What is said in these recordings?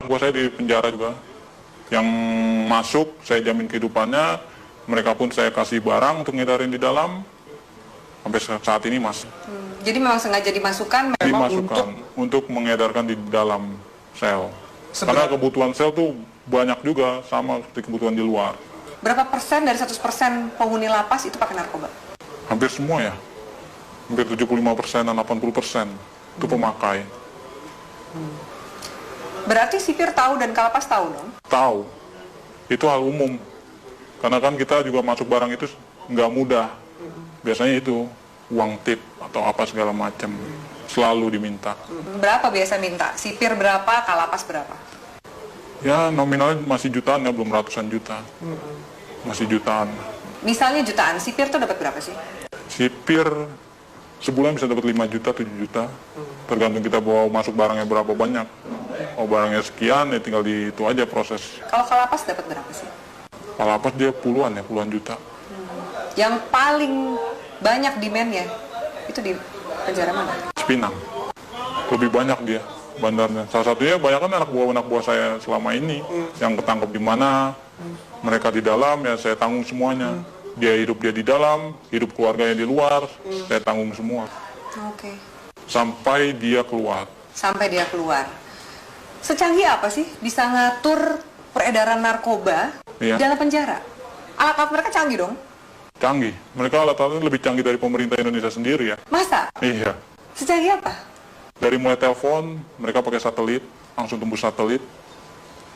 Gua saya di penjara juga. Yang masuk saya jamin kehidupannya, mereka pun saya kasih barang untuk ngedarin di dalam. Sampai saat ini masih. Jadi memang sengaja dimasukkan memang Dimasukkan untuk mengedarkan di dalam sel. Karena kebutuhan sel tuh banyak juga sama seperti kebutuhan di luar. Berapa persen dari 100% penghuni lapas itu pakai narkoba? Hampir semua ya. Hampir 75%, 80% itu pemakai. Berarti sipir tahu dan kalapas tahu dong? Tahu. Itu hal umum. Karena kan kita juga masuk barang itu nggak mudah. Biasanya itu uang tip atau apa segala macam selalu diminta. Berapa biasa minta? Sipir berapa, kalapas berapa? Ya nominalnya masih jutaan ya, belum ratusan juta. Masih jutaan. Misalnya jutaan, sipir tuh dapat berapa sih? Sipir sebulan bisa dapat 5 juta, 7 juta. Tergantung kita bawa masuk barangnya berapa banyak. Oh barangnya sekian ya tinggal di itu aja proses. Kalau kalapas dapat berapa sih? Kalapas dia puluhan juta. Yang paling banyak demand-nya itu di penjara mana? Cipinang. Lebih banyak dia bandarnya. Salah satunya banyak kan anak buah saya selama ini yang ketangkep di mana, mereka di dalam ya saya tanggung semuanya. Dia di dalam, hidup keluarganya di luar, saya tanggung semua. Oke. Sampai dia keluar. Sampai dia keluar. Secanggih apa sih bisa ngatur peredaran narkoba Iya. dalam penjara? Alat-alat mereka canggih dong? Canggih. Mereka alat-alatnya lebih canggih dari pemerintah Indonesia sendiri ya. Masa? Iya. Secanggih apa? Dari mulai telepon, mereka pakai satelit, langsung tembus satelit.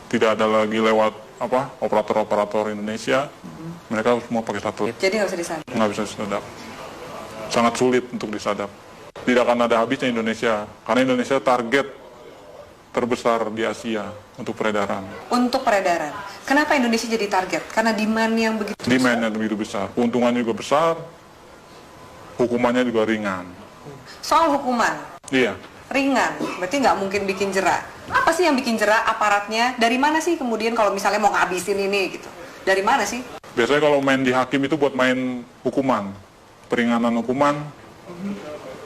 Tidak ada lagi lewat operator-operator Indonesia. Mereka semua pakai satelit. Jadi nggak bisa disadap? Nggak bisa disadap. Sangat sulit untuk disadap. Tidak akan ada habisnya Indonesia. Karena Indonesia target terbesar di Asia untuk peredaran. Untuk peredaran. Kenapa Indonesia jadi target? Karena demand yang begitu besar? Demand-nya begitu besar. Keuntungannya juga besar. Hukumannya juga ringan. Soal hukuman, Iya. ringan, berarti nggak mungkin bikin jera. Apa sih yang bikin jera aparatnya? Dari mana sih kemudian kalau misalnya mau ngabisin ini gitu? Dari mana sih? Biasanya kalau main di hakim itu buat main hukuman. Peringanan hukuman,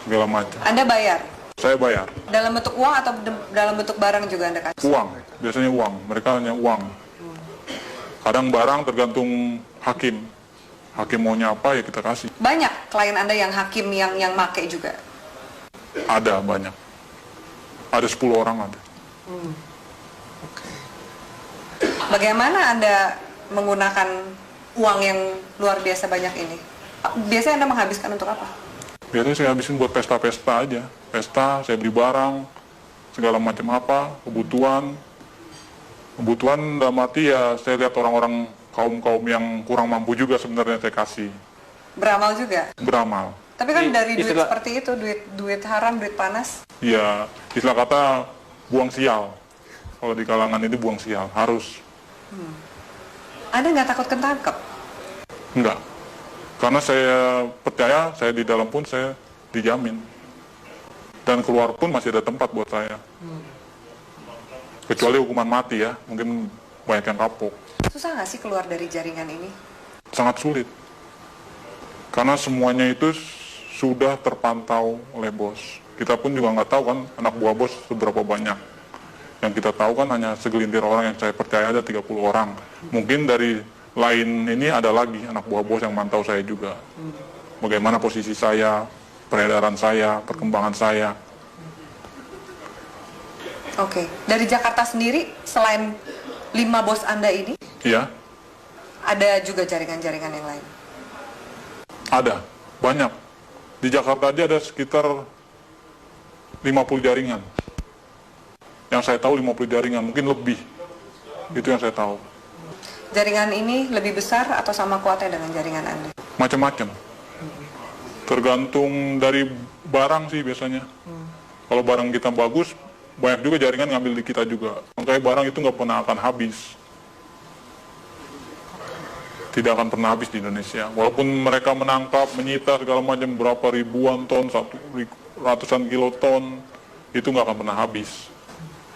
segala macam. Anda bayar? Saya bayar. Dalam bentuk uang atau dalam bentuk barang juga Anda kasih? Uang, biasanya uang. Mereka hanya uang. Kadang barang tergantung hakim. Hakim maunya apa ya kita kasih. Banyak klien Anda yang hakim yang make juga? Ada banyak. Ada 10 orang ada. Bagaimana Anda menggunakan uang yang luar biasa banyak ini? Biasanya Anda menghabiskan untuk apa? Biasanya saya habisin buat pesta-pesta aja. Pesta, saya beli barang, segala macam apa, kebutuhan. Kebutuhan dalam arti ya saya lihat orang-orang kaum-kaum yang kurang mampu juga sebenarnya saya kasih. Beramal juga? Beramal. Tapi kan dari duit Istilah- seperti itu, duit haram, duit panas. Ya, istilah kata buang sial. Kalau di kalangan ini buang sial, harus. Anda nggak takut ketangkep? Enggak. Karena saya percaya, saya di dalam pun saya dijamin. Dan keluar pun masih ada tempat buat saya. Kecuali hukuman mati ya, mungkin banyak yang kapok. Susah nggak sih keluar dari jaringan ini? Sangat sulit. Karena semuanya itu sudah terpantau oleh bos. Kita pun juga nggak tahu kan anak buah bos seberapa banyak. Yang kita tahu kan hanya segelintir orang yang saya percaya ada 30 orang. Mungkin dari lain ini ada lagi anak buah bos yang mantau saya juga. Bagaimana posisi saya, peredaran saya, perkembangan saya. Oke. Dari Jakarta sendiri, selain 5 bos Anda ini, Iya, ada juga jaringan-jaringan yang lain? ada. Banyak. Di Jakarta aja ada sekitar 50 jaringan. Yang saya tahu 50 jaringan, mungkin lebih. Itu yang saya tahu. Jaringan ini lebih besar atau sama kuatnya dengan jaringan Anda? Macam-macam. Tergantung dari barang sih biasanya. Kalau barang kita bagus, banyak juga jaringan ngambil di kita juga. Makanya barang itu nggak pernah akan habis. Tidak akan pernah habis di Indonesia. Walaupun mereka menangkap, menyita segala macam berapa ribuan ton, ratusan kiloton, itu nggak akan pernah habis.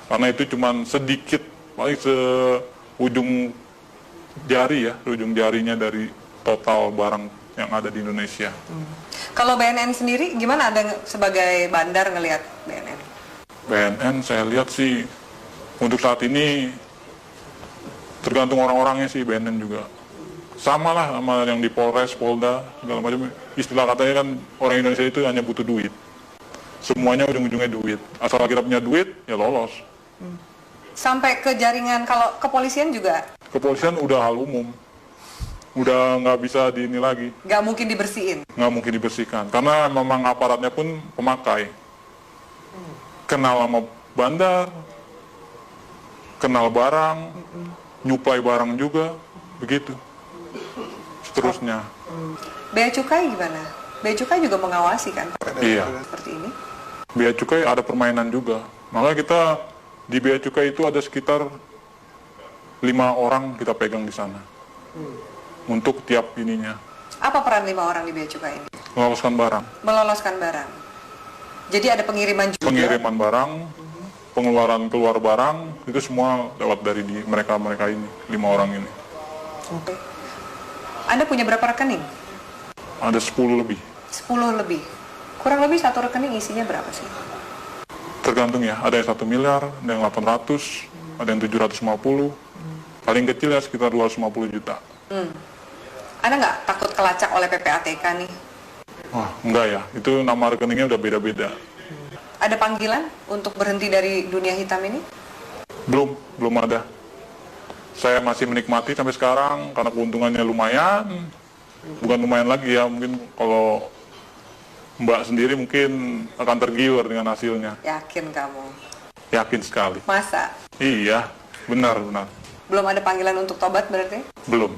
Karena itu cuma sedikit, paling seujung jari ya, ujung jarinya dari total barang yang ada di Indonesia. Kalau BNN sendiri, gimana Anda sebagai bandar ngelihat BNN? BNN saya lihat sih Untuk saat ini tergantung orang-orangnya sih, BNN juga. Sama lah sama yang di Polres, Polda, segala macam. Istilah katanya kan orang Indonesia itu hanya butuh duit. Semuanya ujung-ujungnya duit. Asal kita punya duit, ya lolos. Sampai ke jaringan, kalau kepolisian juga Kepolisian udah hal umum. Udah nggak bisa di ini lagi. nggak mungkin dibersihin. Nggak mungkin dibersihkan. Karena memang aparatnya pun pemakai. Kenal sama bandar, kenal barang, nyuplai barang juga, begitu. Seterusnya. Bea Cukai gimana? Bea Cukai juga mengawasi kan Iya. seperti ini. Bea Cukai ada permainan juga. Makanya kita di Bea Cukai itu ada sekitar 5 orang kita pegang di sana. Untuk tiap ininya. Apa peran 5 orang di Bea Cukai ini? Meloloskan barang. Meloloskan barang. Jadi ada pengiriman juga. Pengiriman barang, pengeluaran keluar barang, itu semua lewat dari mereka ini, 5 orang ini. Oke. Anda punya berapa rekening? Ada 10 lebih. 10 lebih. Kurang lebih satu rekening isinya berapa sih? Tergantung ya, ada yang 1 miliar, ada yang 800, ada yang 750. Paling kecil ya sekitar 250 juta. Anda nggak takut kelacak oleh PPATK nih? Wah, enggak ya, itu nama rekeningnya udah beda-beda. Ada panggilan untuk berhenti dari dunia hitam ini? Belum ada. Saya masih menikmati sampai sekarang karena keuntungannya lumayan. Bukan lumayan lagi ya, mungkin kalau Mbak sendiri mungkin akan tergiur dengan hasilnya. Yakin kamu? Yakin sekali. Masa? Iya, benar. Belum ada panggilan untuk tobat berarti? Belum.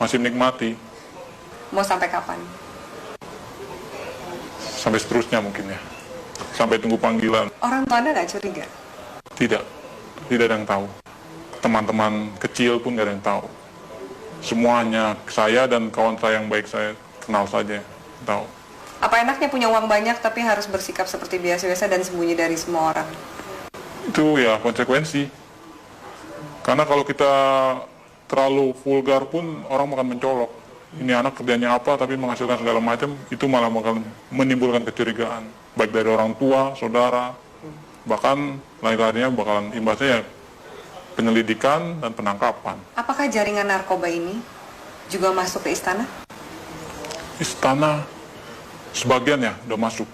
Masih menikmati. Mau sampai kapan? Sampai seterusnya mungkin ya. Sampai tunggu panggilan. Orang tua Anda nggak curiga? Tidak ada yang tahu. Teman-teman kecil pun nggak ada yang tahu. Semuanya saya dan kawan saya yang baik saya kenal saja tahu. Apa enaknya punya uang banyak tapi harus bersikap seperti biasa-biasa dan sembunyi dari semua orang? Itu ya konsekuensi. Karena kalau kita terlalu vulgar pun orang akan mencolok. Ini anak kerjanya apa tapi menghasilkan segala macam, itu malah bakal menimbulkan kecurigaan. Baik dari orang tua, saudara, bahkan lain-lainnya bakalan imbasnya ya penyelidikan dan penangkapan. Apakah jaringan narkoba ini juga masuk ke istana? Istana sebagian ya udah masuk.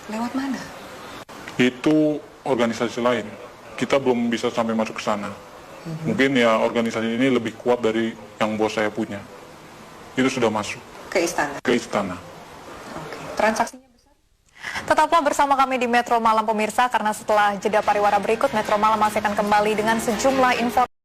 Lewat mana? Itu organisasi lain. Kita belum bisa sampai masuk ke sana. Mungkin ya organisasi ini lebih kuat dari yang bos saya punya. Itu sudah masuk Ke istana? ke istana. Oke. Transaksinya besar? Tetaplah bersama kami di Metro Malam pemirsa, karena setelah jeda pariwara berikut, Metro Malam masih akan kembali dengan sejumlah informasi.